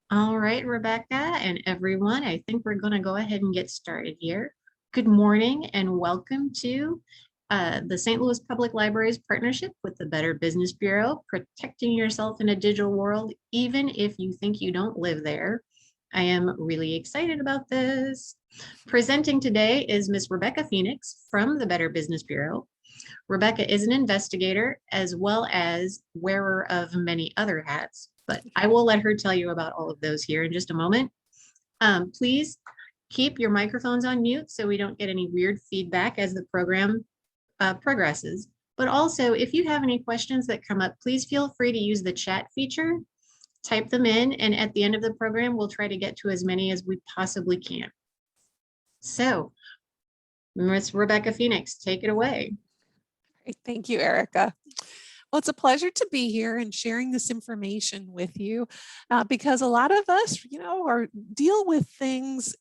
All right, Rebecca and everyone, I think we're going to go ahead and get started here. Good morning and welcome to the St. Louis Public Library's partnership with the Better Business Bureau, protecting yourself in a digital world, even if you think you don't live there. I am really excited about this. Presenting today is Miss Rebecca Phoenix from the Better Business Bureau. Rebecca is an investigator as well as wearer of many other hats, but I will let her tell you about all of those here in just a moment. Please keep your microphones on mute so we don't get any weird feedback as the program progresses. But also, if you have any questions that come up, please feel free to use the chat feature, type them in, and at the end of the program, we'll try to get to as many as we possibly can. So, Ms. Rebecca Phoenix, take it away. Great. Thank you, Erica. Well, it's a pleasure to be here and sharing this information with you because a lot of us, deal with things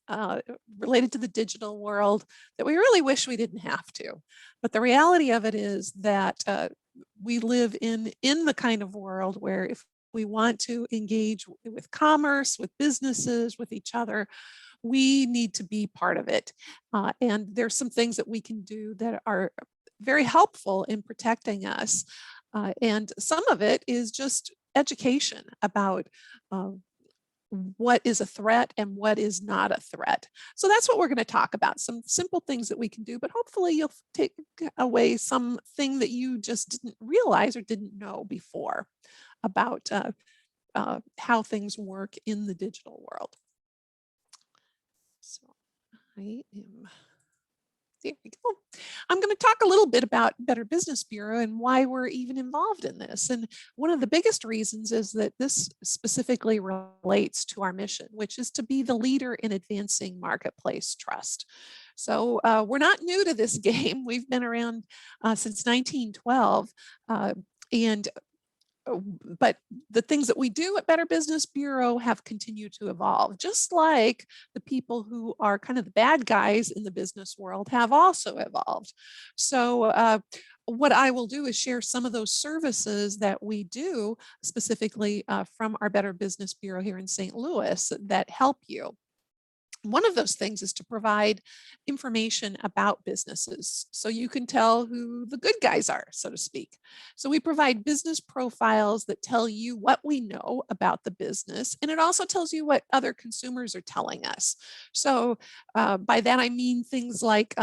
related to the digital world that we really wish we didn't have to. But the reality of it is that we live in the kind of world where if we want to engage with commerce, with businesses, with each other, we need to be part of it. And there's some things that we can do that are very helpful in protecting us. And some of it is just education about what is a threat and what is not a threat. So that's what we're going to talk about, some simple things that we can do, but hopefully you'll take away something that you just didn't realize or didn't know before about how things work in the digital world. So I am... There we go. I'm going to talk a little bit about Better Business Bureau and why we're even involved in this. And one of the biggest reasons is that this specifically relates to our mission, which is to be the leader in advancing marketplace trust. So we're not new to this game. We've been around since 1912. But the things that we do at Better Business Bureau have continued to evolve, just like the people who are kind of the bad guys in the business world have also evolved. So what I will do is share some of those services that we do specifically from our Better Business Bureau here in St. Louis that help you. One of those things is to provide information about businesses so you can tell who the good guys are, so to speak. So we provide business profiles that tell you what we know about the business, and it also tells you what other consumers are telling us. So by that I mean things like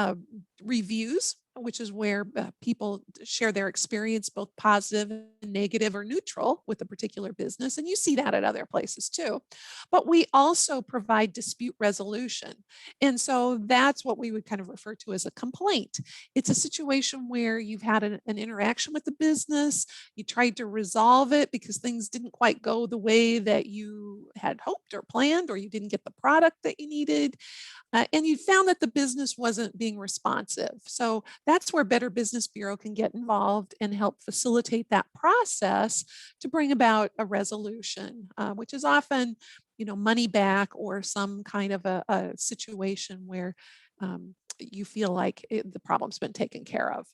reviews, which is where people share their experience, both positive and negative or neutral with a particular business. And you see that at other places too. But we also provide dispute resolution. And so that's what we would kind of refer to as a complaint. It's a situation where you've had an interaction with the business, you tried to resolve it because things didn't quite go the way that you had hoped or planned, or you didn't get the product that you needed. And you found that the business wasn't being responsive. So that's where Better Business Bureau can get involved and help facilitate that process to bring about a resolution, which is often, money back or some kind of a situation where you feel like the problem's been taken care of.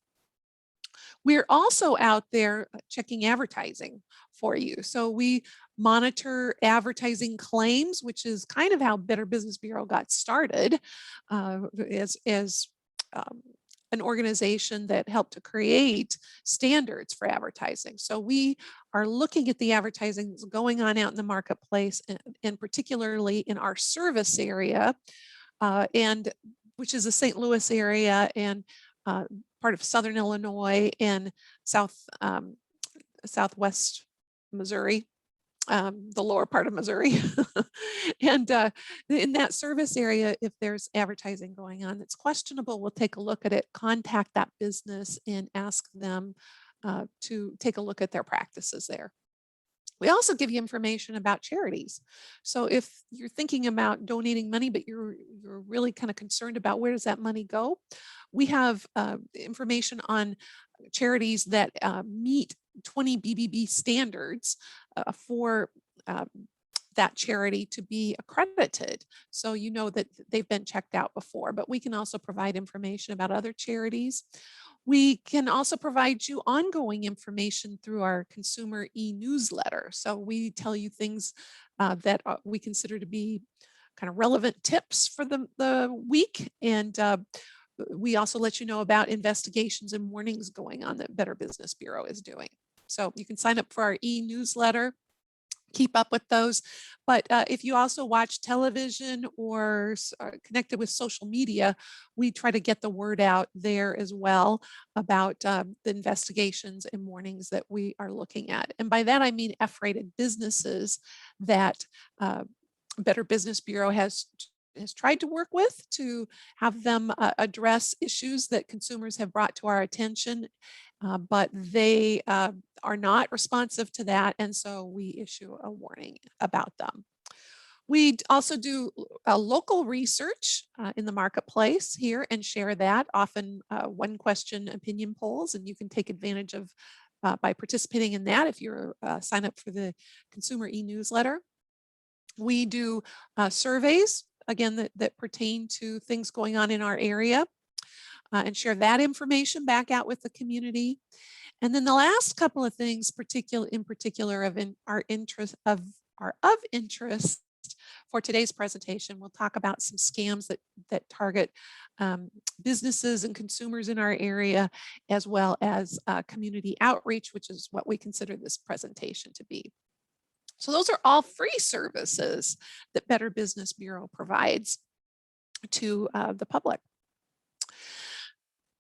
We're also out there checking advertising for you. So we monitor advertising claims, which is kind of how Better Business Bureau got started as an organization that helped to create standards for advertising. So we are looking at the advertising that's going on out in the marketplace, and particularly in our service area, and which is the St. Louis area and part of Southern Illinois and Southwest Missouri, the lower part of Missouri. And in that service area, if there's advertising going on that's questionable, we'll take a look at it, contact that business and ask them to take a look at their practices there. We also give you information about charities. So if you're thinking about donating money, but you're really kind of concerned about where does that money go, we have information on charities that meet 20 BBB standards for that charity to be accredited. So you know that they've been checked out before, but we can also provide information about other charities. We can also provide you ongoing information through our consumer e-newsletter. So we tell you things that we consider to be kind of relevant tips for the week. And we also let you know about investigations and warnings going on that Better Business Bureau is doing. So you can sign up for our e-newsletter, keep up with those. But if you also watch television or are connected with social media, we try to get the word out there as well about the investigations and warnings that we are looking at. And by that, I mean F-rated businesses that Better Business Bureau has tried to work with to have them address issues that consumers have brought to our attention, but they are not responsive to that, and so we issue a warning about them. We also do local research in the marketplace here and share that, often one question opinion polls, and you can take advantage of by participating in that if you're sign up for the consumer e-newsletter. We do surveys, again, that pertain to things going on in our area and share that information back out with the community. And then the last couple of things, in particular of interest for today's presentation, we'll talk about some scams that target businesses and consumers in our area, as well as community outreach, which is what we consider this presentation to be. So those are all free services that Better Business Bureau provides to the public.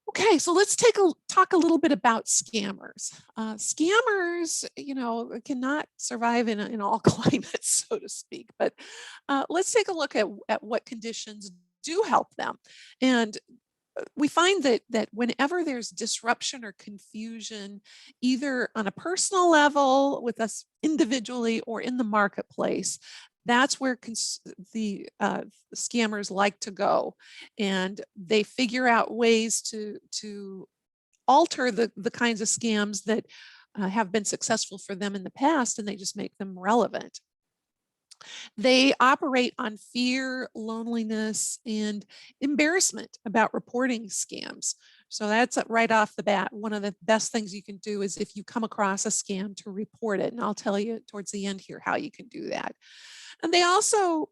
Okay, so let's talk a little bit about scammers. Scammers, cannot survive in all climates, so to speak. But let's take a look at what conditions do help them. And we find that whenever there's disruption or confusion, either on a personal level with us individually or in the marketplace, that's where the scammers like to go, and they figure out ways to alter the kinds of scams that have been successful for them in the past, and they just make them relevant. They operate on fear, loneliness, and embarrassment about reporting scams. So that's right off the bat. One of the best things you can do is if you come across a scam to report it. And I'll tell you towards the end here how you can do that. And they also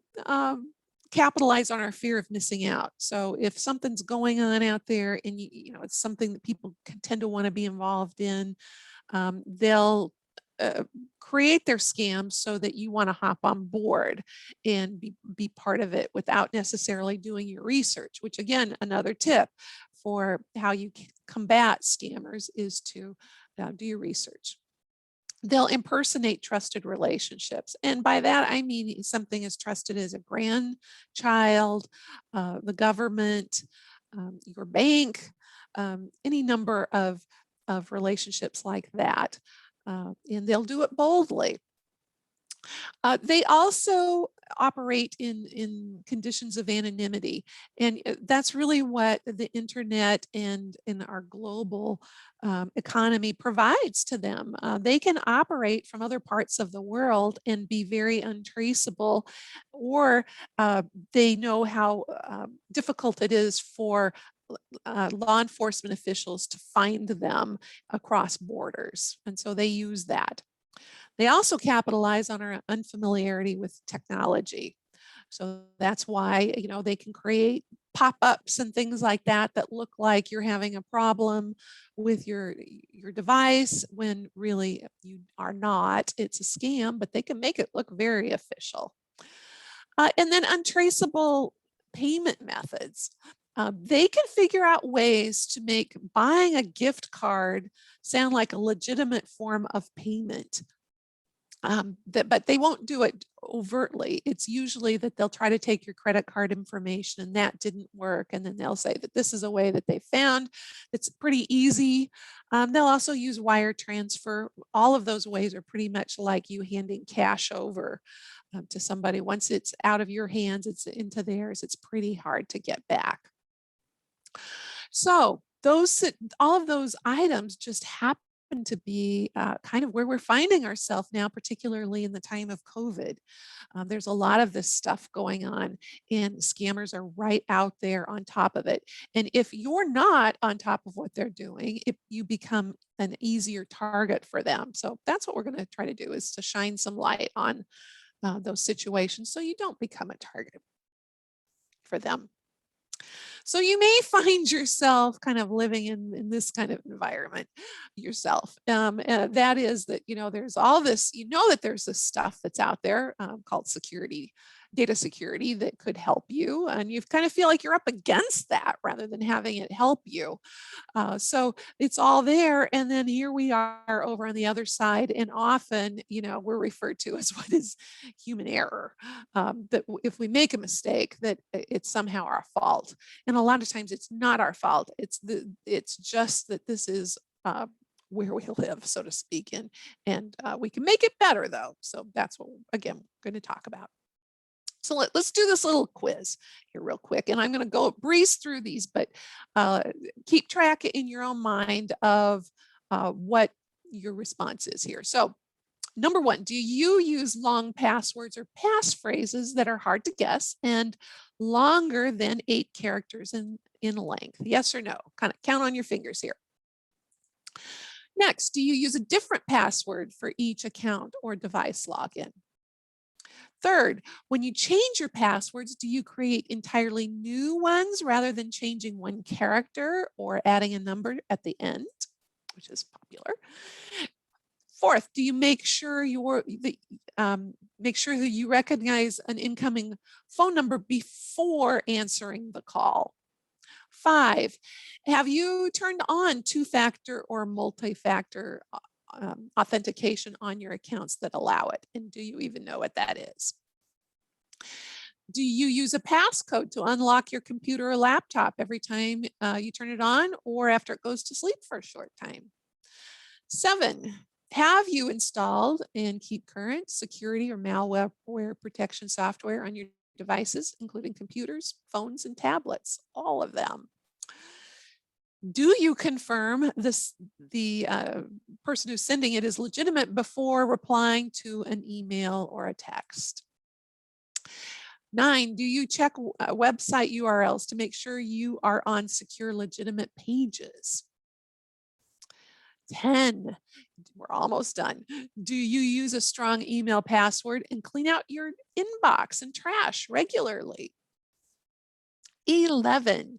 capitalize on our fear of missing out. So if something's going on out there and it's something that people tend to want to be involved in, they'll create their scams so that you want to hop on board and be part of it without necessarily doing your research, which again, another tip for how you combat scammers is to do your research. They'll impersonate trusted relationships. And by that, I mean something as trusted as a grandchild, the government, your bank, any number of relationships like that. And they'll do it boldly. They also operate in conditions of anonymity. And that's really what the internet and in our global economy provides to them. They can operate from other parts of the world and be very untraceable, or they know how difficult it is for law enforcement officials to find them across borders. And so they use that. They also capitalize on our unfamiliarity with technology. So that's why, they can create pop-ups and things like that that look like you're having a problem with your device when really you are not. It's a scam, but they can make it look very official. And then untraceable payment methods. They can figure out ways to make buying a gift card sound like a legitimate form of payment. But they won't do it overtly. It's usually that they'll try to take your credit card information and that didn't work. And then they'll say that this is a way that they found that's pretty easy. They'll also use wire transfer. All of those ways are pretty much like you handing cash over to somebody. Once it's out of your hands, it's into theirs. It's pretty hard to get back. So all of those items just happen to be kind of where we're finding ourselves now, particularly in the time of COVID. There's a lot of this stuff going on and scammers are right out there on top of it. And if you're not on top of what they're doing, you become an easier target for them. So that's what we're going to try to do, is to shine some light on those situations so you don't become a target for them. So you may find yourself kind of living in this kind of environment yourself. And that is that, there's all this, that there's this stuff that's out there called data security that could help you. And you kind of feel like you're up against that rather than having it help you. So it's all there. And then here we are over on the other side. And often, we're referred to as what is human error. That if we make a mistake, that it's somehow our fault. And a lot of times it's not our fault. It's just that this is where we live, so to speak. And we can make it better though. So that's what, again, we're going to talk about. So let's do this little quiz here real quick. And I'm going to go breeze through these, but keep track in your own mind of what your response is here. So number one, do you use long passwords or passphrases that are hard to guess and longer than 8 characters in length? Yes or no? Kind of count on your fingers here. Next, do you use a different password for each account or device login? Third, when you change your passwords, do you create entirely new ones rather than changing one character or adding a number at the end, which is popular? Fourth, do you make sure that you recognize an incoming phone number before answering the call? 5, have you turned on 2-factor or multi-factor authentication on your accounts that allow it? And do you even know what that is? Do you use a passcode to unlock your computer or laptop every time you turn it on or after it goes to sleep for a short time? 7, have you installed and keep current security or malware protection software on your devices, including computers, phones, and tablets? All of them. Do you confirm the person who's sending it is legitimate before replying to an email or a text? 9, do you check website URLs to make sure you are on secure, legitimate pages? 10, we're almost done. Do you use a strong email password and clean out your inbox and trash regularly? 11,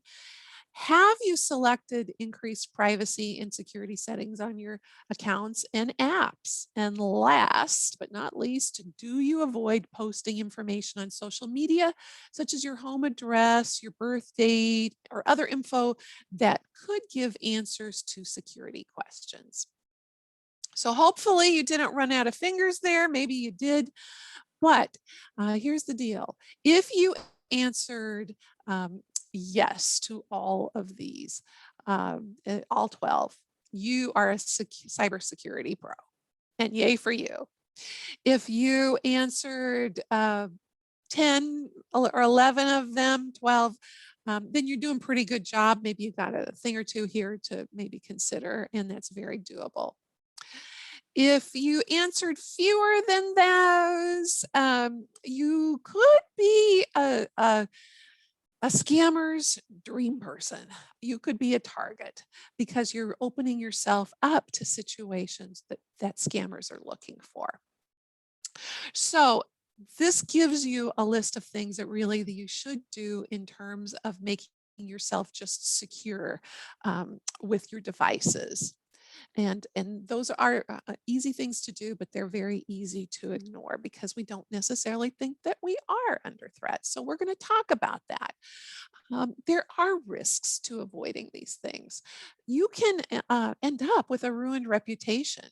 have you selected increased privacy and security settings on your accounts and apps? And last but not least, do you avoid posting information on social media, such as your home address, your birth date, or other info that could give answers to security questions? So hopefully you didn't run out of fingers there. Maybe you did, but here's the deal. If you answered yes to all of these, all 12, you are a cybersecurity pro, and yay for you. If you answered 10 or 11 of them, 12, then you're doing a pretty good job. Maybe you've got a thing or two here to maybe consider, and that's very doable. If you answered fewer than those, you could be a scammer's dream person. You could be a target because you're opening yourself up to situations that scammers are looking for. So this gives you a list of things that you should do in terms of making yourself just secure with your devices. And those are easy things to do, but they're very easy to ignore because we don't necessarily think that we are under threat. So we're going to talk about that. There are risks to avoiding these things. You can end up with a ruined reputation.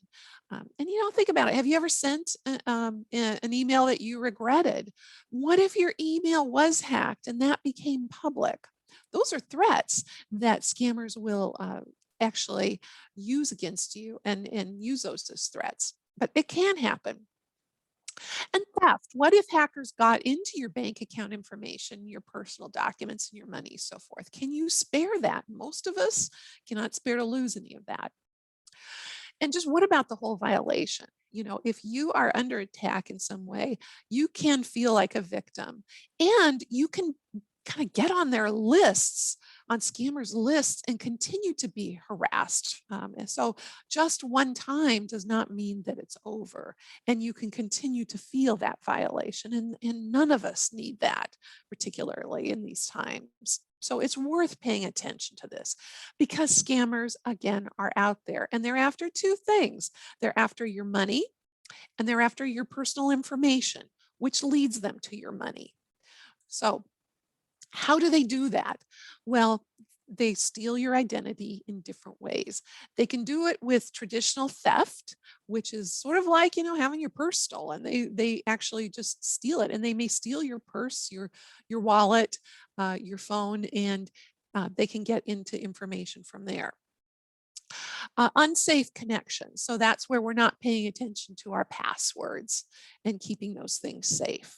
And think about it. Have you ever sent an email that you regretted? What if your email was hacked and that became public? Those are threats that scammers will actually use against you and use those as threats. But it can happen. And theft. What if hackers got into your bank account information, your personal documents, and your money, so forth? Can you spare that? Most of us cannot spare to lose any of that. And just what about the whole violation? If you are under attack in some way, you can feel like a victim and you can kind of get on their lists on scammers' lists and continue to be harassed. And so just one time does not mean that it's over, and you can continue to feel that violation. And none of us need that, particularly in these times. So it's worth paying attention to this, because scammers, again, are out there, and they're after two things. They're after your money, and they're after your personal information, which leads them to your money. So how do they do that? Well, they steal your identity in different ways. They can do it with traditional theft, which is sort of like, having your purse stolen. They actually just steal it, and they may steal your purse, your wallet, your phone, and they can get into information from there. Unsafe connections. So that's where we're not paying attention to our passwords and keeping those things safe.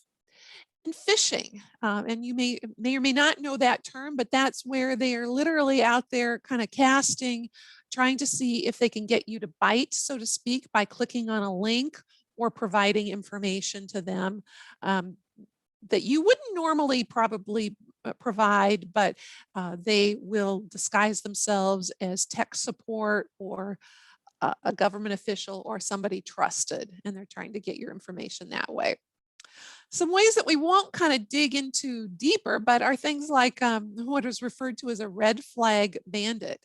And phishing, and you may or may not know that term, but that's where they are literally out there kind of casting, trying to see if they can get you to bite, so to speak, by clicking on a link or providing information to them that you wouldn't normally probably provide, but they will disguise themselves as tech support or a government official or somebody trusted, and they're trying to get your information that way. Some ways that we won't kind of dig into deeper, but are things like what is referred to as a red flag bandit.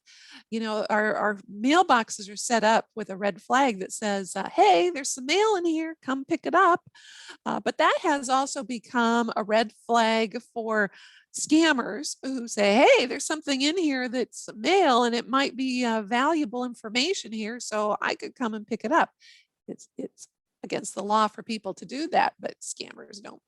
Our mailboxes are set up with a red flag that says, hey, there's some mail in here, come pick it up. But that has also become a red flag for scammers who say, hey, there's something in here that's mail and it might be valuable information here, so I could come and pick it up. It's against the law for people to do that, but scammers don't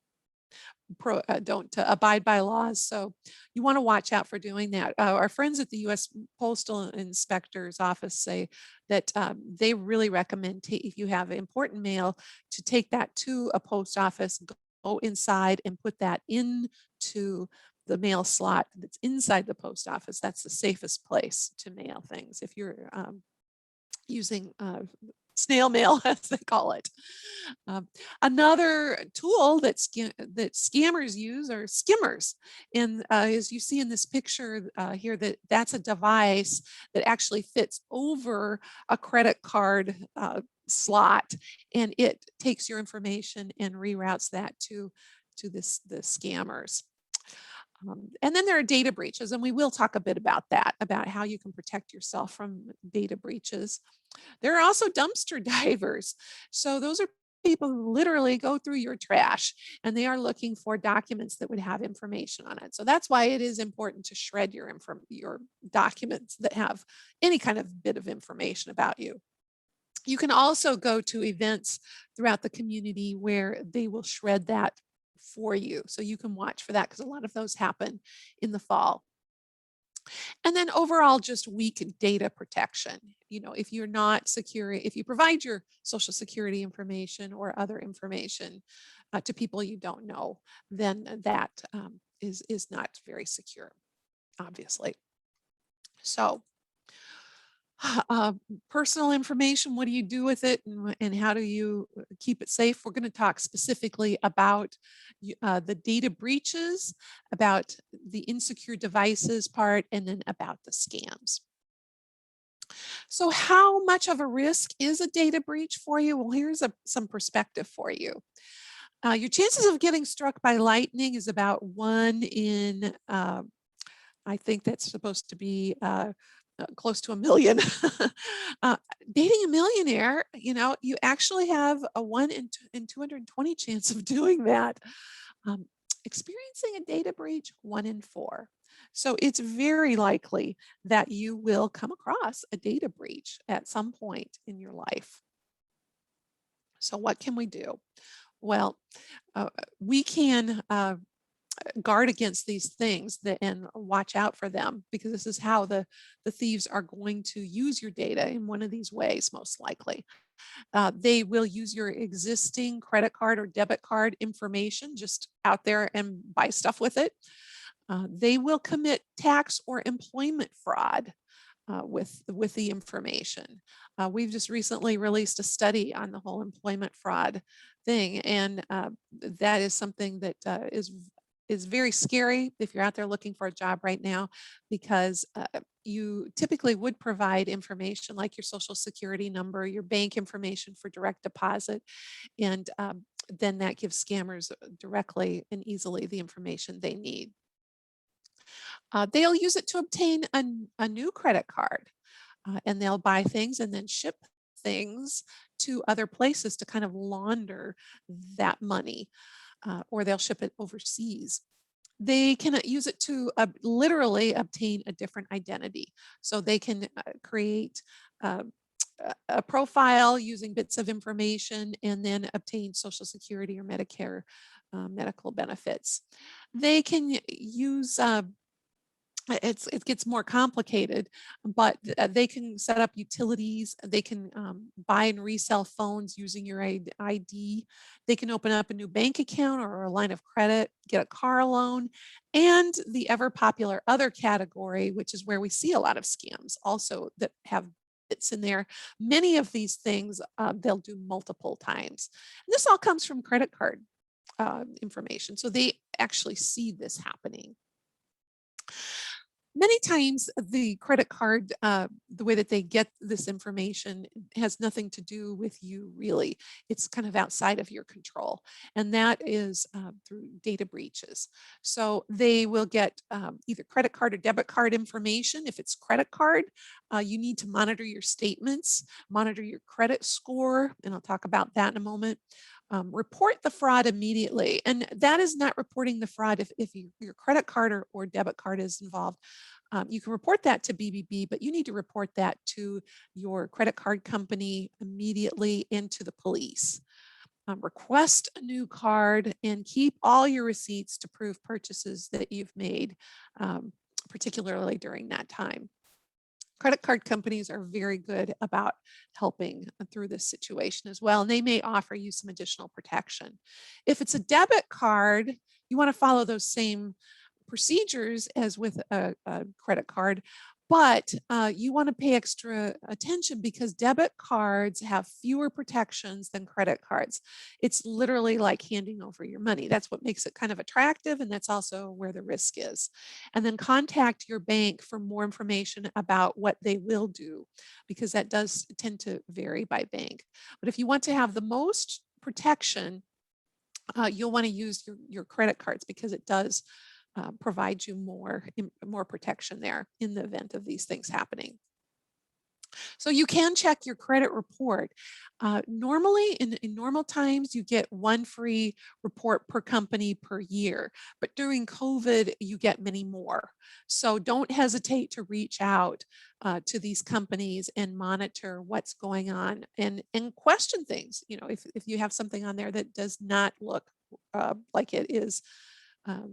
abide by laws. So you want to watch out for doing that. Our friends at the U.S. Postal Inspector's Office say that they really recommend, if you have important mail, to take that to a post office, go inside and put that into the mail slot that's inside the post office. That's the safest place to mail things if you're using snail mail, as they call it. Another tool that scammers use are skimmers. And as you see in this picture here, that's a device that actually fits over a credit card slot, and it takes your information and reroutes that to the scammers. And then there are data breaches, and we will talk a bit about that, about how you can protect yourself from data breaches. There are also dumpster divers. So those are people who literally go through your trash, and they are looking for documents that would have information on it. So that's why it is important to shred your documents that have any kind of bit of information about you. You can also go to events throughout the community where they will shred that for you. So you can watch for that, because a lot of those happen in the fall. And then overall, just weak data protection. If you're not secure, if you provide your social security information or other information to people you don't know, then that is not very secure, obviously. So personal information, what do you do with it, and how do you keep it safe? We're going to talk specifically about the data breaches, about the insecure devices part, and then about the scams. So how much of a risk is a data breach for you? Well, here's some perspective for you. Your chances of getting struck by lightning is about 1 in, I think that's supposed to be close to 1 million. Dating a millionaire, you actually have a 1 in 220 chance of doing that. Experiencing a data breach, 1 in 4. So it's very likely that you will come across a data breach at some point in your life. So what can we do? Well, we can guard against these things and watch out for them, because this is how the thieves are going to use your data in one of these ways, most likely. They will use your existing credit card or debit card information just out there and buy stuff with it. They will commit tax or employment fraud with the information. We've just recently released a study on the whole employment fraud thing, and that is something that is is very scary if you're out there looking for a job right now, because you typically would provide information like your social security number, your bank information for direct deposit, and then that gives scammers directly and easily the information they need. They'll use it to obtain a new credit card, and they'll buy things and then ship things to other places to kind of launder that money, or they'll ship it overseas. They can use it to literally obtain a different identity. So they can create uh, a profile using bits of information and then obtain Social Security or Medicare medical benefits. They can use it gets more complicated, but they can set up utilities. They can buy and resell phones using your ID. They can open up a new bank account or a line of credit, get a car loan, and the ever popular other category, which is where we see a lot of scams also that have bits in there. Many of these things they'll do multiple times. And this all comes from credit card information. So they actually see this happening. Many times the credit card, the way that they get this information has nothing to do with you really. It's kind of outside of your control. And that is through data breaches. So they will get either credit card or debit card information. If it's credit card, you need to monitor your statements, monitor your credit score, and I'll talk about that in a moment. Report the fraud immediately. And that is not reporting the fraud if your credit card or debit card is involved. You can report that to BBB, but you need to report that to your credit card company immediately and to the police. Request a new card and keep all your receipts to prove purchases that you've made, particularly during that time. Credit card companies are very good about helping through this situation as well, and they may offer you some additional protection. If it's a debit card, you want to follow those same procedures as with a credit card, but you want to pay extra attention because debit cards have fewer protections than credit cards. It's literally like handing over your money. That's what makes it kind of attractive, and that's also where the risk is. And then contact your bank for more information about what they will do, because that does tend to vary by bank. But if you want to have the most protection, you'll want to use your credit cards because it does provide you more protection there in the event of these things happening. So you can check your credit report. Normally, in normal times, you get one free report per company per year, but during COVID, you get many more. So don't hesitate to reach out to these companies and monitor what's going on and question things. You know, if you have something on there that does not look like it is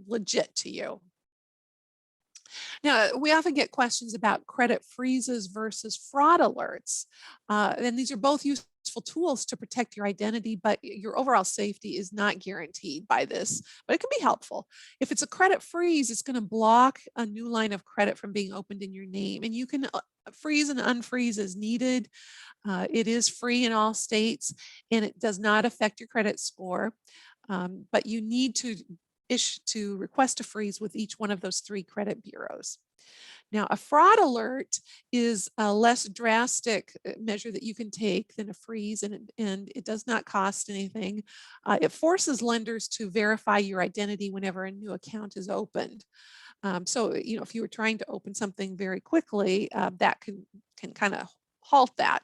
legit to you. Now, we often get questions about credit freezes versus fraud alerts. And these are both useful tools to protect your identity, but your overall safety is not guaranteed by this, but it can be helpful. If it's a credit freeze, it's going to block a new line of credit from being opened in your name. And you can freeze and unfreeze as needed. It is free in all states, and it does not affect your credit score. But you need to request a freeze with each one of those 3 credit bureaus. Now, a fraud alert is a less drastic measure that you can take than a freeze, and it does not cost anything. It forces lenders to verify your identity whenever a new account is opened. So, you know, if you were trying to open something very quickly, that can kind of halt that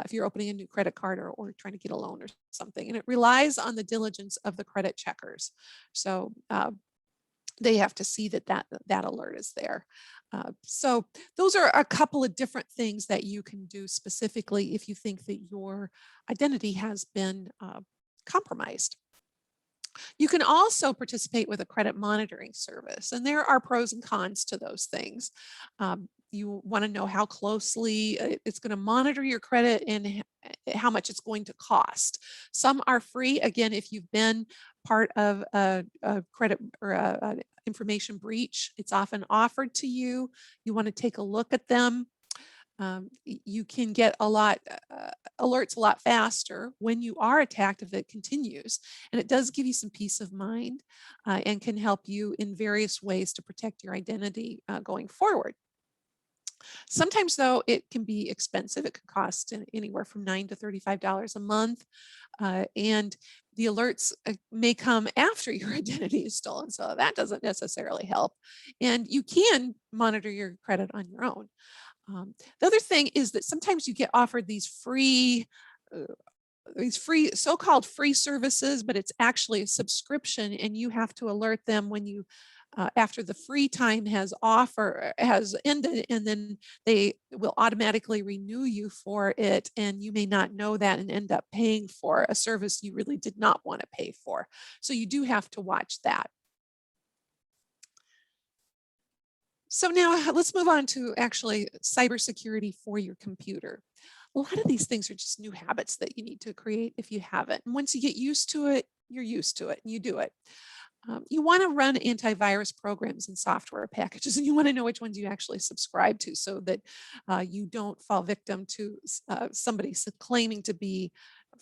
if you're opening a new credit card or trying to get a loan or something. And it relies on the diligence of the credit checkers. So they have to see that alert is there. So those are a couple of different things that you can do specifically if you think that your identity has been compromised. You can also participate with a credit monitoring service, and there are pros and cons to those things. You want to know how closely it's going to monitor your credit and how much it's going to cost. Some are free. Again, if you've been part of a credit or an information breach, it's often offered to you. You want to take a look at them. You can get a lot alerts a lot faster when you are attacked if it continues. And it does give you some peace of mind and can help you in various ways to protect your identity going forward. Sometimes, though, it can be expensive. It could cost anywhere from $9 to $35 a month. And the alerts may come after your identity is stolen. So that doesn't necessarily help. And you can monitor your credit on your own. The other thing is that sometimes you get offered these so-called free services, but it's actually a subscription, and you have to alert them when you after the free time has ended, and then they will automatically renew you for it, and you may not know that and end up paying for a service you really did not want to pay for. So you do have to watch that. So now let's move on to actually cybersecurity for your computer. A lot of these things are just new habits that you need to create if you haven't. And once you get used to it, you're used to it and you do it. You want to run antivirus programs and software packages, and you want to know which ones you actually subscribe to so that you don't fall victim to somebody claiming to be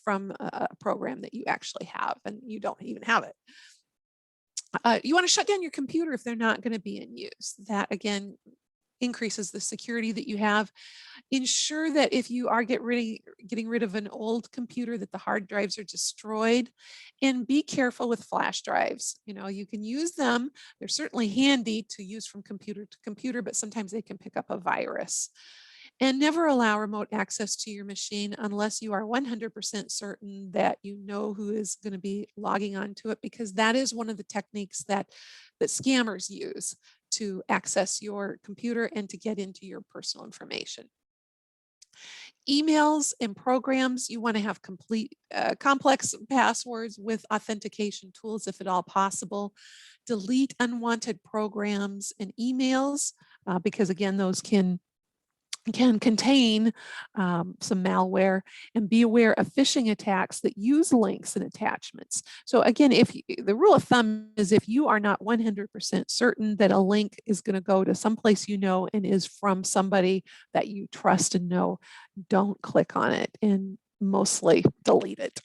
from a program that you actually have and you don't even have it. You want to shut down your computer if they're not going to be in use. That, again, increases the security that you have. Ensure that if you are getting rid of an old computer, that the hard drives are destroyed, and be careful with flash drives. You know, you can use them. They're certainly handy to use from computer to computer, but sometimes they can pick up a virus. And never allow remote access to your machine unless you are 100% certain that you know who is going to be logging onto it, because that is one of the techniques that scammers use to access your computer and to get into your personal information. Emails and programs, you want to have complex passwords with authentication tools if at all possible. Delete unwanted programs and emails because, again, those can contain some malware, and be aware of phishing attacks that use links and attachments. So again, the rule of thumb is if you are not 100% certain that a link is going to go to someplace you know and is from somebody that you trust and know, don't click on it and mostly delete it.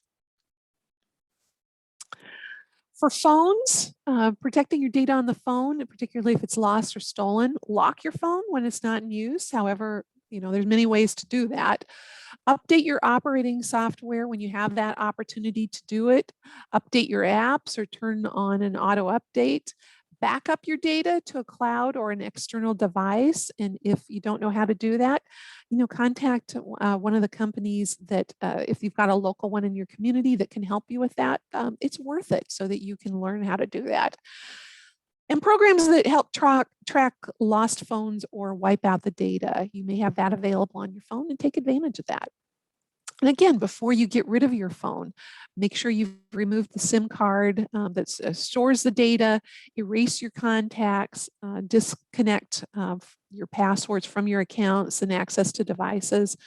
For phones, protecting your data on the phone, particularly if it's lost or stolen, lock your phone when it's not in use. However, you know, there's many ways to do that. Update your operating software when you have that opportunity to do it. Update your apps or turn on an auto update. Back up your data to a cloud or an external device. And if you don't know how to do that, you know, contact one of the companies that, if you've got a local one in your community that can help you with that, it's worth it so that you can learn how to do that. And programs that help track lost phones or wipe out the data, you may have that available on your phone, and take advantage of that. And again, before you get rid of your phone, make sure you've removed the SIM card that stores the data, erase your contacts, disconnect your passwords from your accounts and access to devices.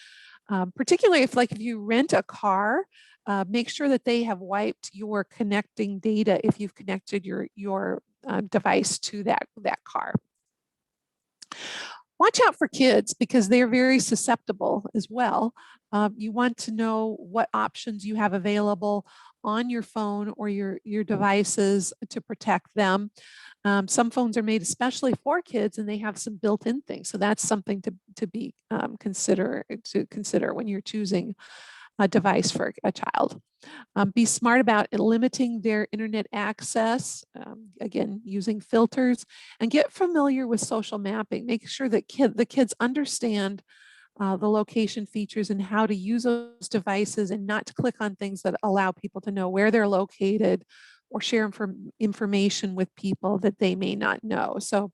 Particularly if you rent a car, make sure that they have wiped your connecting data if you've connected your device to that car. Watch out for kids because they're very susceptible as well. You want to know what options you have available on your phone or your devices to protect them. Some phones are made especially for kids, and they have some built-in things. So that's something to consider when you're choosing a device for a child. Be smart about limiting their internet access, again, using filters, and get familiar with social mapping. Make sure that the kids understand the location features and how to use those devices, and not to click on things that allow people to know where they're located or share information with people that they may not know. So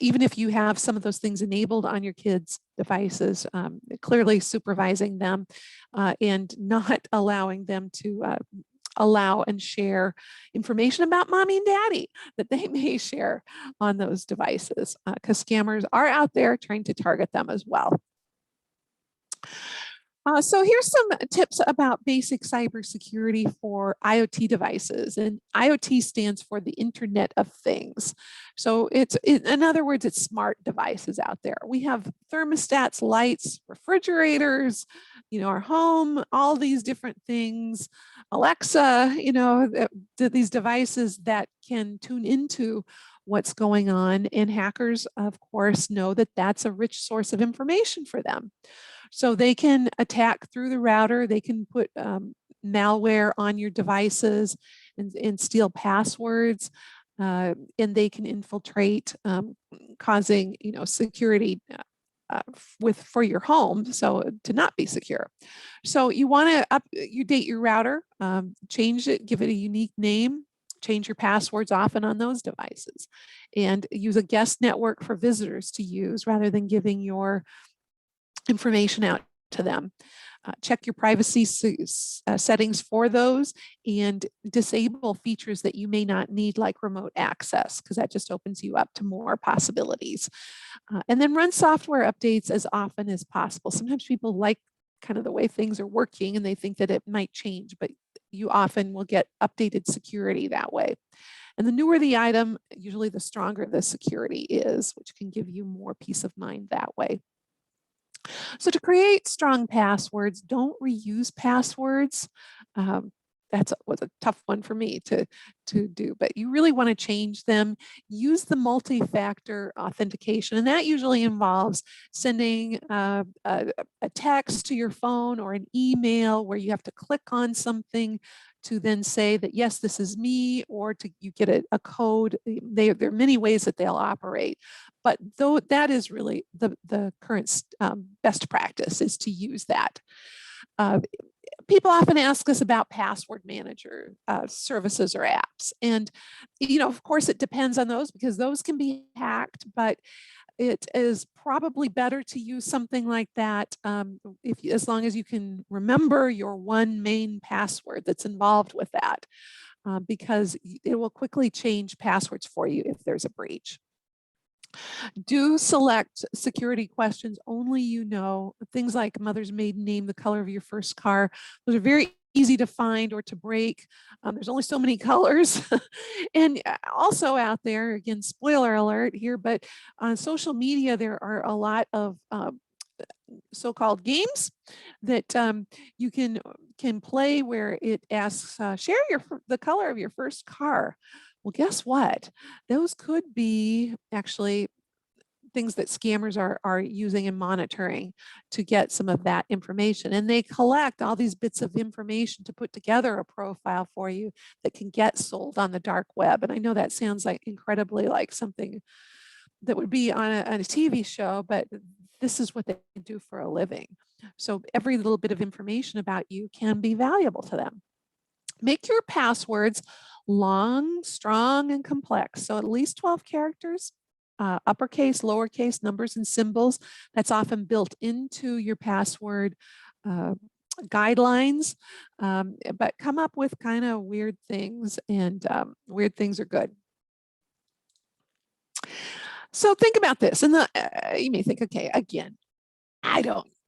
even if you have some of those things enabled on your kids' devices, clearly supervising them and not allowing them to allow and share information about mommy and daddy that they may share on those devices, because scammers are out there trying to target them as well. So here's some tips about basic cybersecurity for IoT devices. And IoT stands for the Internet of Things. So in other words, it's smart devices out there. We have thermostats, lights, refrigerators, our home, all these different things, Alexa, these devices that can tune into what's going on. And hackers, of course, know that that's a rich source of information for them. So they can attack through the router, they can put malware on your devices and steal passwords, and they can infiltrate, causing security for your home, so to not be secure. So you want to update your router, change it, give it a unique name, change your passwords often on those devices, and use a guest network for visitors to use rather than giving your information out to them. Check your privacy settings for those and disable features that you may not need, like remote access, because that just opens you up to more possibilities. And then run software updates as often as possible. Sometimes people like kind of the way things are working and they think that it might change, but you often will get updated security that way. And the newer the item, usually the stronger the security is, which can give you more peace of mind that way. So to create strong passwords, don't reuse passwords. That was a tough one for me to do, but you really want to change them. Use the multi-factor authentication, and that usually involves sending a text to your phone or an email where you have to click on something to then say that, yes, this is me, or you get a code. There are many ways that they'll operate, but though that is really the current best practice is to use that. People often ask us about password manager services or apps. And, of course, it depends on those because those can be hacked, but it is probably better to use something like that as long as you can remember your one main password that's involved with that, because it will quickly change passwords for you if there's a breach. Do select security questions only things like mother's maiden name, the color of your first car. Those are very easy to find or to break. There's only so many colors. And also out there, again, spoiler alert here, but on social media, there are a lot of so-called games that you can play where it asks, share the color of your first car. Well, guess what? Those could be actually things that scammers are using and monitoring to get some of that information. And they collect all these bits of information to put together a profile for you that can get sold on the dark web. And I know that sounds like incredibly like something that would be on a TV show, but this is what they do for a living. So every little bit of information about you can be valuable to them. Make your passwords long, strong, and complex. So at least 12 characters, uppercase, lowercase, numbers, and symbols. That's often built into your password guidelines, but come up with kind of weird things, and weird things are good. So think about this, and you may think, okay, again,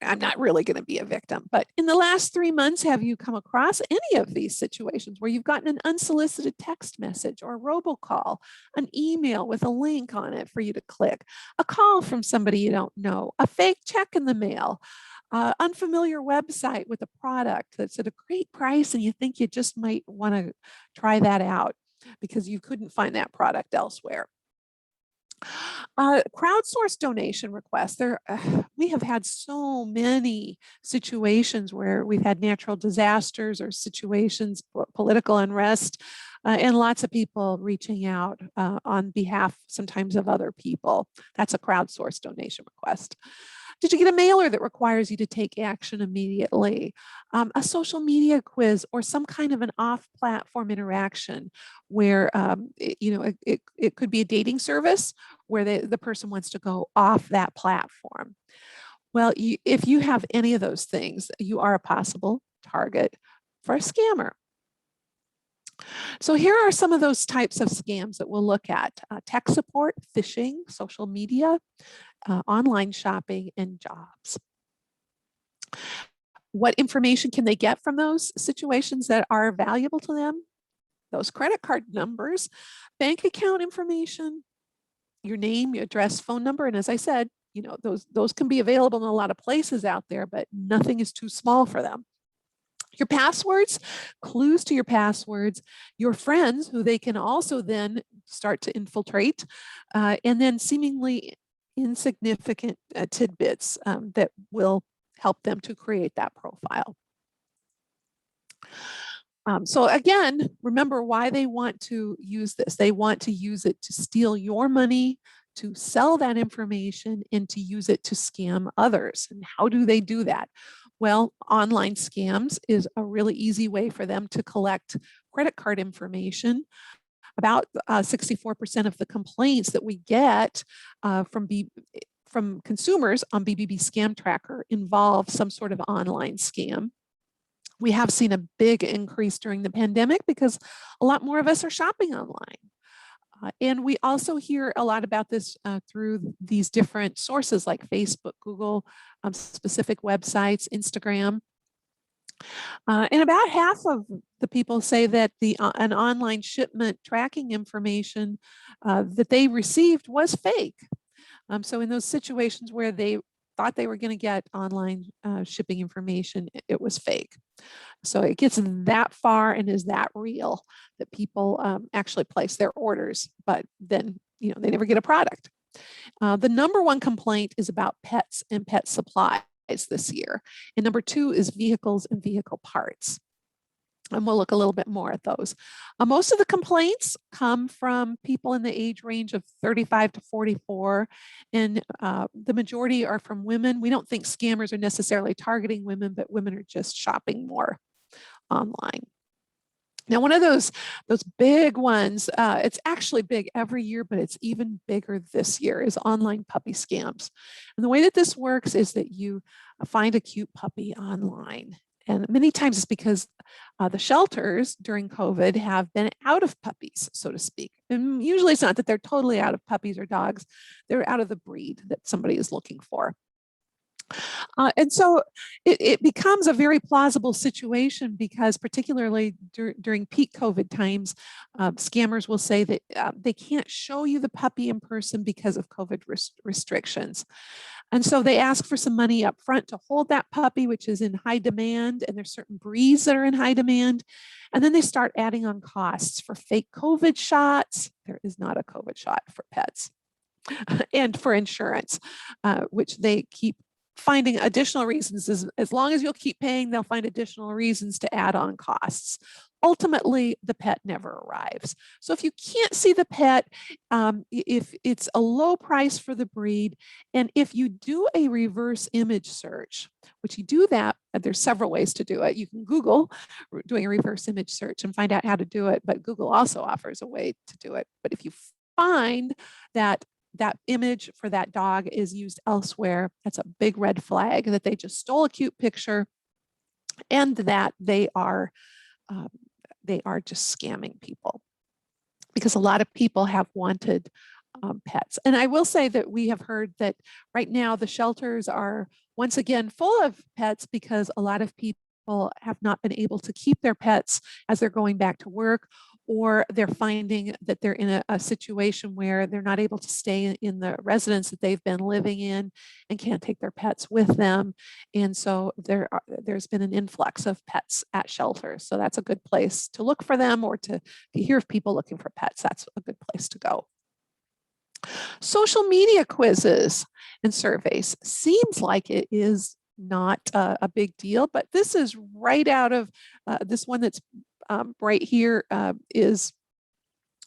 I'm not really going to be a victim, but in the last 3 months, have you come across any of these situations where you've gotten an unsolicited text message or a robocall, an email with a link on it for you to click, a call from somebody you don't know, a fake check in the mail, unfamiliar website with a product that's at a great price and you think you just might want to try that out because you couldn't find that product elsewhere? Crowdsourced donation requests. We have had so many situations where we've had natural disasters or situations, political unrest, and lots of people reaching out on behalf sometimes of other people. That's a crowdsourced donation request. Did you get a mailer that requires you to take action immediately? A social media quiz or some kind of an off-platform interaction where it could be a dating service where the person wants to go off that platform. Well, if you have any of those things, you are a possible target for a scammer. So here are some of those types of scams that we'll look at: tech support, phishing, social media, online shopping, and jobs. What information can they get from those situations that are valuable to them? Those credit card numbers, bank account information, your name, your address, phone number. And as I said, those can be available in a lot of places out there, but nothing is too small for them. Your passwords, clues to your passwords, your friends who they can also then start to infiltrate, and then seemingly insignificant tidbits that will help them to create that profile. So again, remember why they want to use this. They want to use it to steal your money, to sell that information, and to use it to scam others. And how do they do that? Well, online scams is a really easy way for them to collect credit card information. About 64% of the complaints that we get from consumers on BBB Scam Tracker involve some sort of online scam. We have seen a big increase during the pandemic because a lot more of us are shopping online. And we also hear a lot about this through these different sources like Facebook, Google, specific websites, Instagram. And about half of the people say that an online shipment tracking information that they received was fake. So in those situations where they thought they were going to get online shipping information, it was fake. So it gets that far and is that real that people actually place their orders, but then they never get a product. The number one complaint is about pets and pet supplies this year. And number two is vehicles and vehicle parts. And we'll look a little bit more at those. Most of the complaints come from people in the age range of 35 to 44, and the majority are from women. We don't think scammers are necessarily targeting women, but women are just shopping more online. Now, one of those big ones, it's actually big every year, but it's even bigger this year, is online puppy scams. And the way that this works is that you find a cute puppy online. And many times it's because the shelters during COVID have been out of puppies, so to speak. And usually it's not that they're totally out of puppies or dogs. They're out of the breed that somebody is looking for. And so it becomes a very plausible situation because particularly during peak COVID times, scammers will say that they can't show you the puppy in person because of COVID restrictions. And so they ask for some money up front to hold that puppy, which is in high demand, and there's certain breeds that are in high demand. And then they start adding on costs for fake COVID shots. There is not a COVID shot for pets. And for insurance, which they keep finding additional reasons. As long as you'll keep paying, they'll find additional reasons to add on costs. Ultimately, the pet never arrives. So if you can't see the pet, if it's a low price for the breed, and if you do a reverse image search, which you do that, there's several ways to do it. You can Google doing a reverse image search and find out how to do it, but Google also offers a way to do it. But if you find that image for that dog is used elsewhere, that's a big red flag that they just stole a cute picture and that they are just scamming people, because a lot of people have wanted pets. And I will say that we have heard that right now the shelters are once again full of pets because a lot of people have not been able to keep their pets as they're going back to work, or they're finding that they're in a situation where they're not able to stay in the residence that they've been living in and can't take their pets with them. And so there's been an influx of pets at shelters. So that's a good place to look for them, or to hear of people looking for pets. That's a good place to go. Social media quizzes and surveys seems like it is not a big deal, but this is right out of this one that's right here is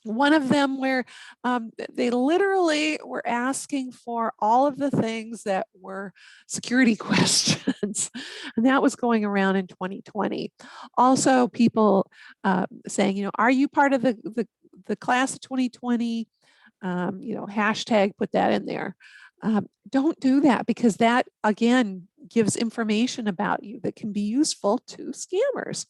one of them where they literally were asking for all of the things that were security questions, and that was going around in 2020. Also, people saying, are you part of the class of 2020? Hashtag, put that in there. Don't do that, because that again gives information about you that can be useful to scammers.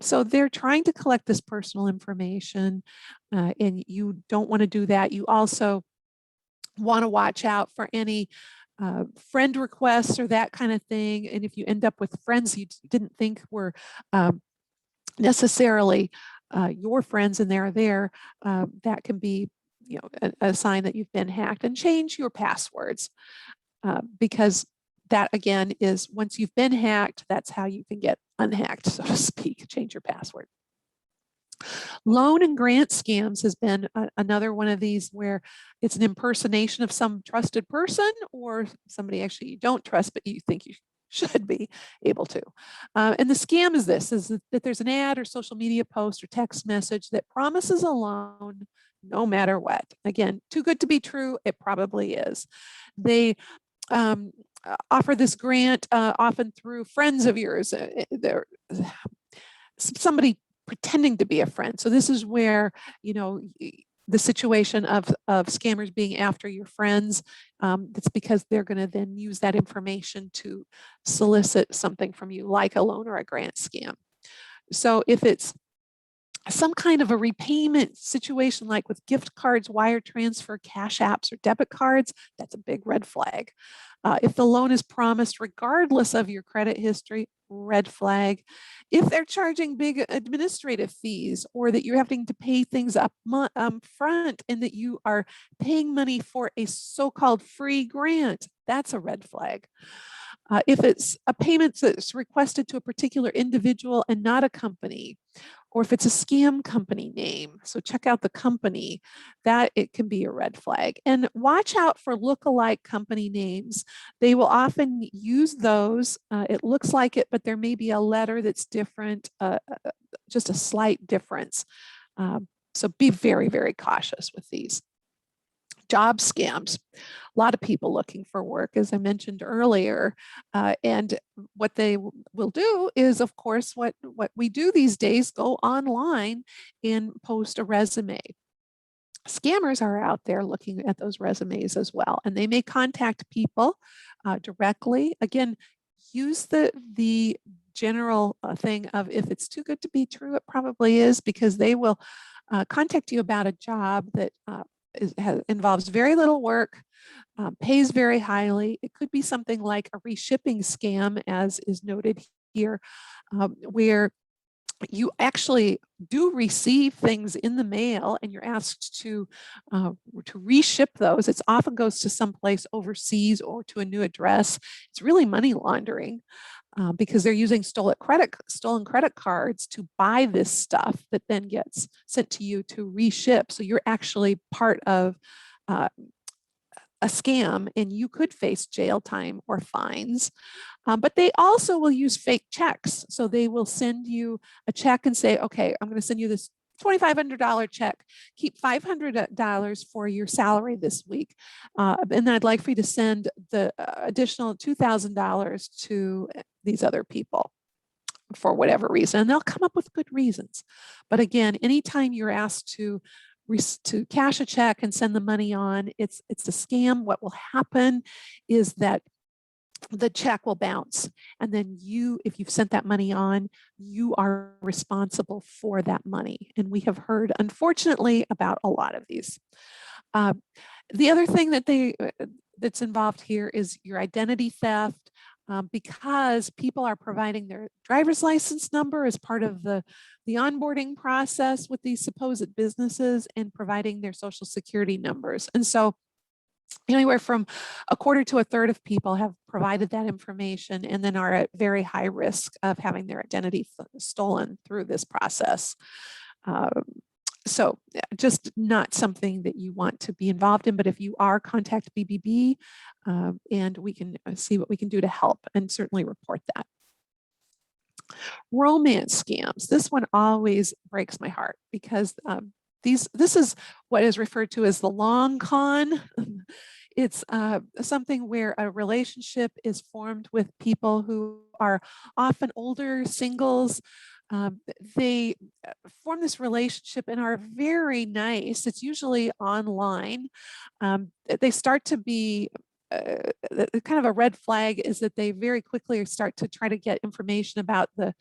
So they're trying to collect this personal information, and you don't want to do that. You also want to watch out for any friend requests or that kind of thing. And if you end up with friends you didn't think were necessarily your friends and they're there, that can be a sign that you've been hacked. And change your passwords because that again is once you've been hacked, that's how you can get unhacked, so to speak. Change your password. Loan and grant scams has been another one of these where it's an impersonation of some trusted person or somebody actually you don't trust, but you think you should be able to. And the scam is this, is that there's an ad or social media post or text message that promises a loan no matter what. Again, too good to be true, it probably is. They offer this grant often through friends of yours. They're somebody pretending to be a friend. So this is where, the situation of scammers being after your friends, that's because they're going to then use that information to solicit something from you, like a loan or a grant scam. So if it's some kind of a repayment situation, like with gift cards, wire transfer, cash apps, or debit cards, that's a big red flag. If the loan is promised regardless of your credit history, red flag. If they're charging big administrative fees or that you're having to pay things up front and that you are paying money for a so-called free grant, that's a red flag. If it's a payment that's requested to a particular individual and not a company, or if it's a scam company name, so check out the company, that it can be a red flag. And watch out for look-alike company names. They will often use those. It looks like it, but there may be a letter that's different, just a slight difference. So be very, very cautious with these. Job scams. A lot of people looking for work, as I mentioned earlier. And what they will do is, of course, what we do these days, go online and post a resume. Scammers are out there looking at those resumes as well, and they may contact people directly. Again, use the general thing of if it's too good to be true, it probably is, because they will contact you about a job that involves very little work, pays very highly. It could be something like a reshipping scam, as is noted here, where you do receive things in the mail and you're asked to reship those. It often goes to someplace overseas or to a new address. It's really money laundering. Because they're using stolen credit cards to buy this stuff that then gets sent to you to reship. So you're actually part of a scam and you could face jail time or fines. But they also will use fake checks. So they will send you a check and say, okay, I'm going to send you this $2,500 check. Keep $500 for your salary this week. And then I'd like for you to send the additional $2,000 to these other people for whatever reason. And they'll come up with good reasons. But again, anytime you're asked to cash a check and send the money on, it's a scam. What will happen is that the check will bounce. And then if you've sent that money on, you are responsible for that money. And we have heard, unfortunately, about a lot of these. The other thing that's involved here is your identity theft, because people are providing their driver's license number as part of the onboarding process with these supposed businesses and providing their social security numbers. And so anywhere from a quarter to a third of people have provided that information and then are at very high risk of having their identity stolen through this process. So just not something that you want to be involved in, but if you are, contact BBB and we can see what we can do to help and certainly report that. Romance scams. This one always breaks my heart because this is what is referred to as the long con. It's something where a relationship is formed with people who are often older singles. They form this relationship and are very nice. It's usually online. They start to be kind of a red flag is that they very quickly start to try to get information about the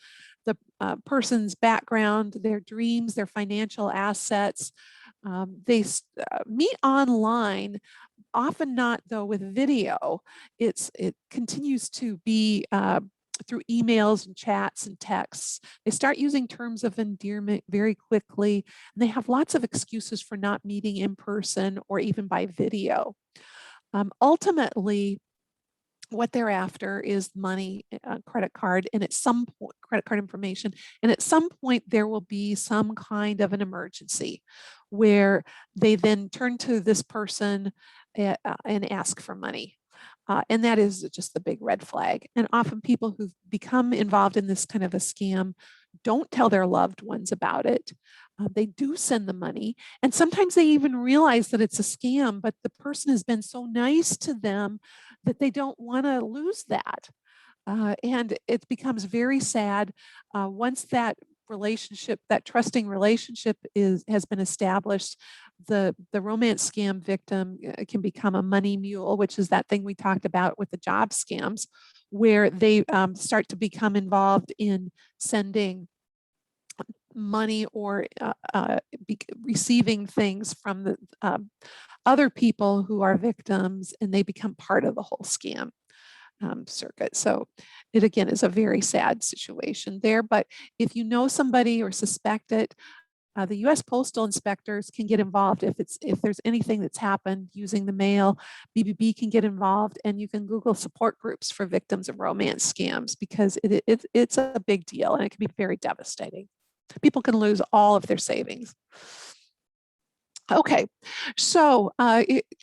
person's background, their dreams, their financial assets. They meet online, often not, though, with video. It continues to be through emails and chats and texts. They start using terms of endearment very quickly, and they have lots of excuses for not meeting in person or even by video. Ultimately, what they're after is money, credit card, and at some point, credit card information. And at some point, there will be some kind of an emergency where they then turn to this person and ask for money. And that is just the big red flag. And often people who've become involved in this kind of a scam don't tell their loved ones about it. They do send the money, and sometimes they even realize that it's a scam, but the person has been so nice to them that they don't want to lose that. And it becomes very sad once that relationship, that trusting relationship has been established. The romance scam victim can become a money mule, which is that thing we talked about with the job scams, where they start to become involved in sending money or receiving things from the other people who are victims, and they become part of the whole scam circuit. So it again is a very sad situation there. But if you know somebody or suspect it, the U.S. postal inspectors can get involved if there's anything that's happened using the mail. BBB can get involved, and you can Google support groups for victims of romance scams, because it's a big deal and it can be very devastating. People can lose all of their savings. Okay, so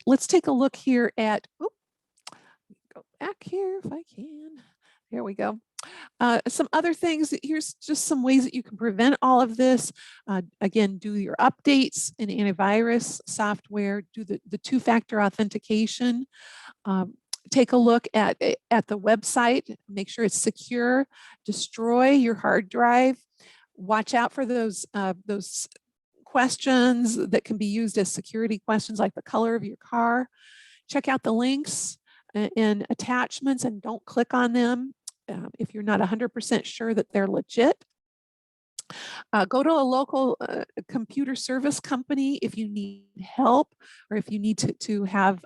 let's take a look here at, go back here if I can. There we go. Some other things, here's just some ways that you can prevent all of this. Again, do your updates in antivirus software, do the two-factor authentication. Take a look at the website, make sure it's secure, destroy your hard drive. Watch out for those questions that can be used as security questions, like the color of your car. Check out the links and attachments, and don't click on them if you're not 100% sure that they're legit. Go to a local computer service company if you need help, or if you need to have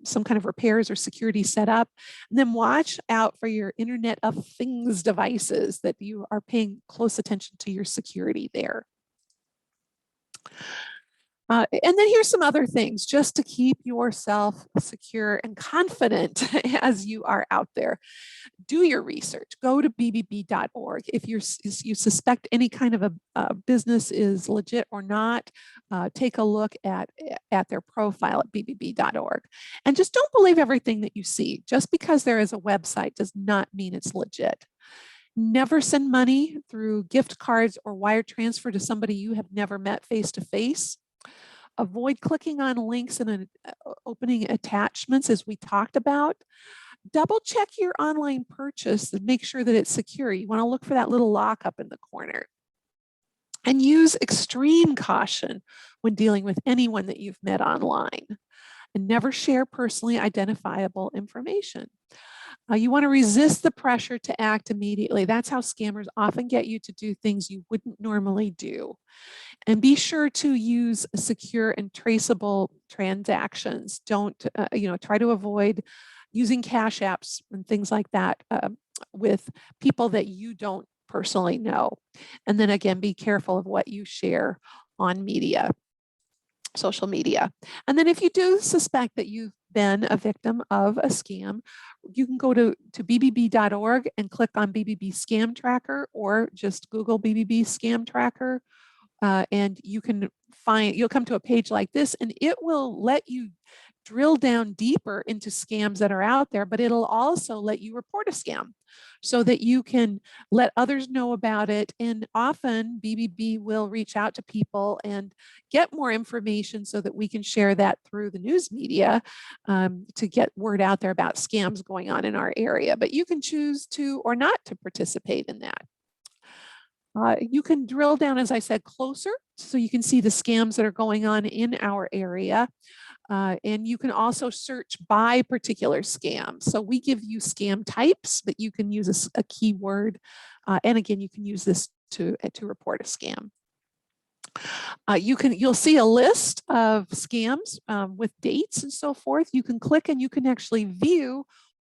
some kind of repairs or security set up. And then watch out for your Internet of Things devices, that you are paying close attention to your security there. And then here's some other things just to keep yourself secure and confident as you are out there. Do your research. Go to bbb.org. If you suspect any kind of a business is legit or not, take a look at their profile at bbb.org. And just don't believe everything that you see. Just because there is a website does not mean it's legit. Never send money through gift cards or wire transfer to somebody you have never met face to face. Avoid clicking on links and opening attachments, as we talked about. Double check your online purchase and make sure that it's secure. You want to look for that little lockup in the corner. And use extreme caution when dealing with anyone that you've met online. And never share personally identifiable information. You want to resist the pressure to act immediately. That's how scammers often get you to do things you wouldn't normally do. And be sure to use secure and traceable transactions. Don't, try to avoid using cash apps and things like that with people that you don't personally know. And then again, be careful of what you share on media, social media. And then if you do suspect that you've been a victim of a scam, you can go to bbb.org and click on BBB Scam Tracker, or just Google BBB Scam Tracker. And you'll come to a page like this, and it will let you drill down deeper into scams that are out there, but it'll also let you report a scam so that you can let others know about it. And often BBB will reach out to people and get more information so that we can share that through the news media to get word out there about scams going on in our area. But you can choose to or not to participate in that. You can drill down, as I said, closer so you can see the scams that are going on in our area. And you can also search by particular scam. So we give you scam types, but you can use a keyword. And again, you can use this to report a scam. You'll see a list of scams with dates and so forth. You can click and you can actually view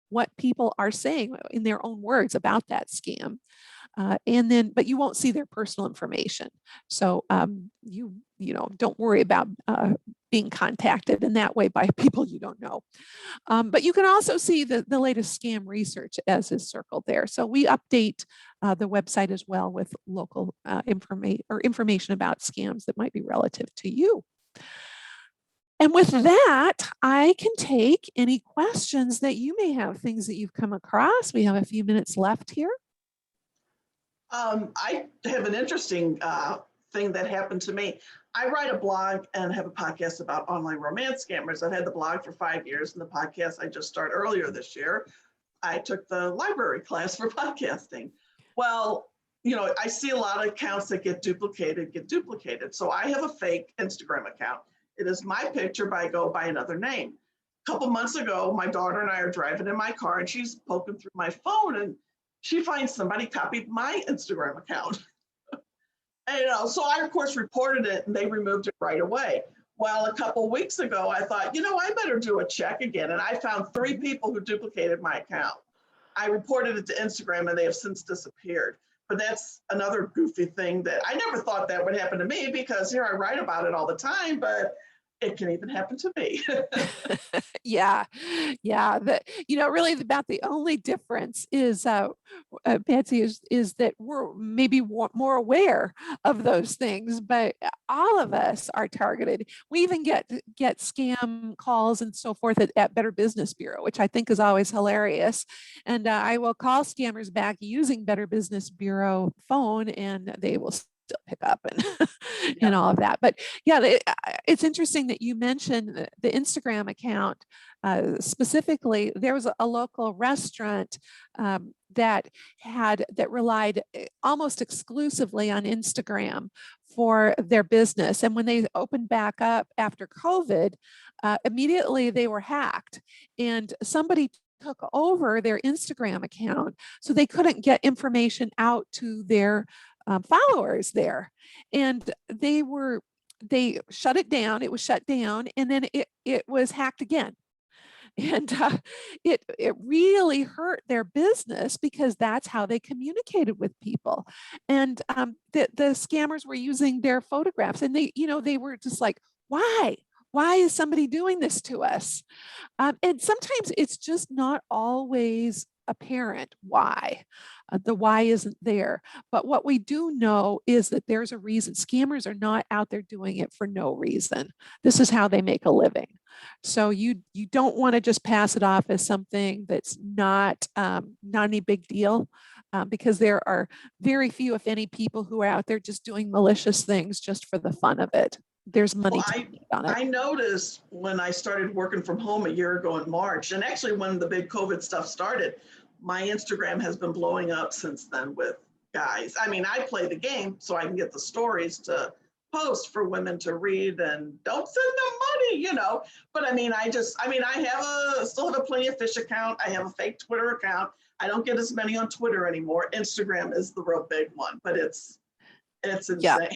what people are saying in their own words about that scam. But you won't see their personal information. So don't worry about being contacted in that way by people you don't know. But you can also see the latest scam research as is circled there. So we update the website as well with local information about scams that might be relative to you. And with that, I can take any questions that you may have, things that you've come across. We have a few minutes left here. I have an interesting thing that happened to me. I write a blog and have a podcast about online romance scammers. I've had the blog for 5 years and the podcast I just started earlier this year. I took the library class for podcasting. Well, I see a lot of accounts that get duplicated. So I have a fake Instagram account. It is my picture, but I go by another name. A couple months ago, my daughter and I are driving in my car and she's poking through my phone and she finds somebody copied my Instagram account. And, so I, of course, reported it and they removed it right away. Well, a couple weeks ago, I thought, I better do a check again. And I found 3 people who duplicated my account. I reported it to Instagram and they have since disappeared. But that's another goofy thing that I never thought that would happen to me because here I write about it all the time, but it can even happen to me. Yeah. Really about the only difference is, Patsy, is that we're maybe more aware of those things, but all of us are targeted. We even get scam calls and so forth at Better Business Bureau, which I think is always hilarious. And I will call scammers back using Better Business Bureau phone, and they will still pick up and and all of that. But yeah, it's interesting that you mentioned the Instagram account. Specifically, there was a local restaurant that relied almost exclusively on Instagram for their business. And when they opened back up after COVID, immediately they were hacked, and somebody took over their Instagram account so they couldn't get information out to their followers there. And they shut it down. It was shut down, and then it was hacked again. And it really hurt their business because that's how they communicated with people. And the scammers were using their photographs, and they were just like, why? Why is somebody doing this to us? And sometimes it's just not always apparent why. The why isn't there. But what we do know is that there's a reason. Scammers are not out there doing it for no reason. This is how they make a living. So you don't want to just pass it off as something that's not any big deal, because there are very few, if any, people who are out there just doing malicious things just for the fun of it. There's money to be made on it. I noticed when I started working from home a year ago in March, and actually when the big COVID stuff started, my Instagram has been blowing up since then with guys. I mean, I play the game so I can get the stories to post for women to read and don't send them money, But I mean, I still have a Plenty of Fish account. I have a fake Twitter account. I don't get as many on Twitter anymore. Instagram is the real big one, but it's insane.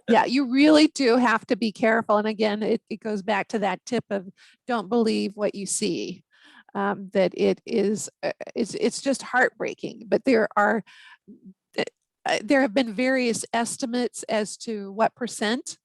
Yeah, you really do have to be careful. And again, it goes back to that tip of don't believe what you see. That it's just heartbreaking. But there have been various estimates as to what percent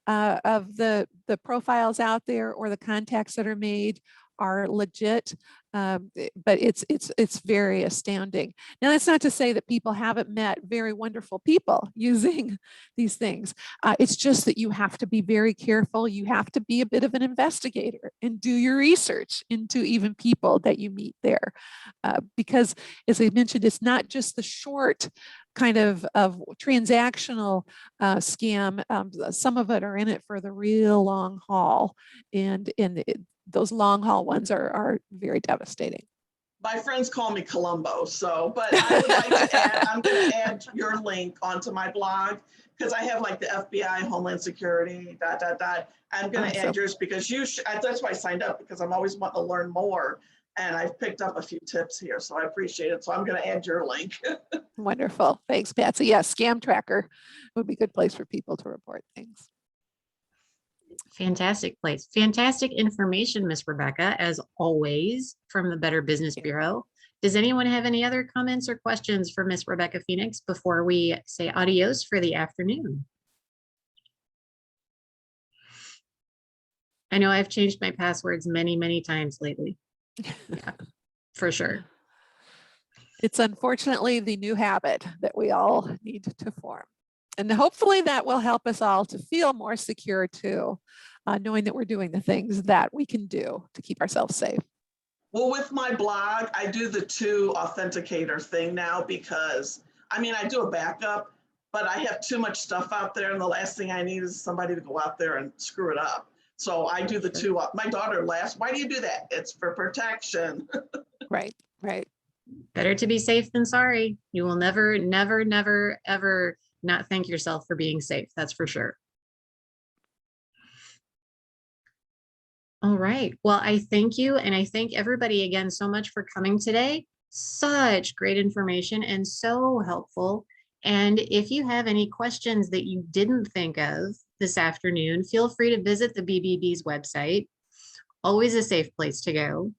of the profiles out there or the contacts that are made are legit, but it's very astounding. Now, that's not to say that people haven't met very wonderful people using these things. It's just that you have to be very careful. You have to be a bit of an investigator and do your research into even people that you meet there, because, as I mentioned, it's not just the short kind of transactional scam. Some of it are in it for the real long haul, and those long haul ones are very devastating. My friends call me Columbo, but I would like to add, I'm going to add your link onto my blog because I have like the FBI, Homeland Security, ... I'm going to add yours because that's why I signed up, because I'm always wanting to learn more. And I've picked up a few tips here, so I appreciate it. So I'm going to add your link. Wonderful. Thanks, Patsy. Yes, Scam Tracker would be a good place for people to report things. Fantastic place. Fantastic information, Miss Rebecca, as always, from the Better Business Bureau. Does anyone have any other comments or questions for Miss Rebecca Phoenix before we say adios for the afternoon? I know I've changed my passwords many, many times lately. Yeah, for sure. It's unfortunately the new habit that we all need to form. And hopefully that will help us all to feel more secure too, knowing that we're doing the things that we can do to keep ourselves safe. Well, with my blog, I do the 2 authenticator thing now because, I mean, I do a backup, but I have too much stuff out there, and the last thing I need is somebody to go out there and screw it up. So I do the 2. My daughter laughs, why do you do that? It's for protection. Right, right. Better to be safe than sorry. You will never, never, never, ever not thank yourself for being safe. That's for sure. All right. Well, I thank you. And I thank everybody again so much for coming today. Such great information and so helpful. And if you have any questions that you didn't think of this afternoon, feel free to visit the BBB's website. Always a safe place to go.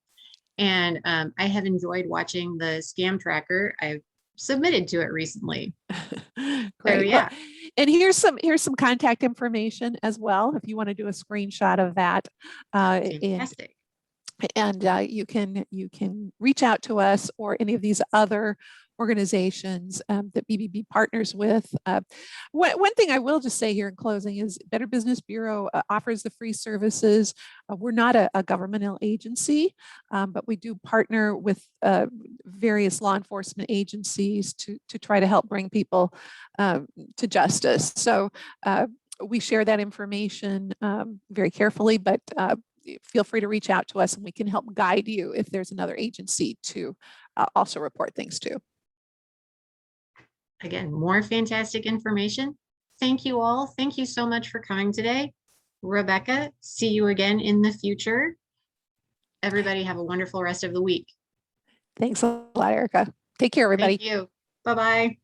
And I have enjoyed watching the scam tracker. I've submitted to it recently. Great. So, yeah. Well, and here's some contact information as well, if you want to do a screenshot of that. Fantastic. And you can reach out to us or any of these other organizations that BBB partners with. One thing I will just say here in closing is Better Business Bureau offers the free services. We're not a governmental agency, but we do partner with various law enforcement agencies to try to help bring people to justice. So we share that information very carefully, but feel free to reach out to us and we can help guide you if there's another agency to also report things to. Again, more fantastic information. Thank you all. Thank you so much for coming today. Rebecca, see you again in the future. Everybody have a wonderful rest of the week. Thanks a lot, Erica. Take care, everybody. Thank you. Bye-bye.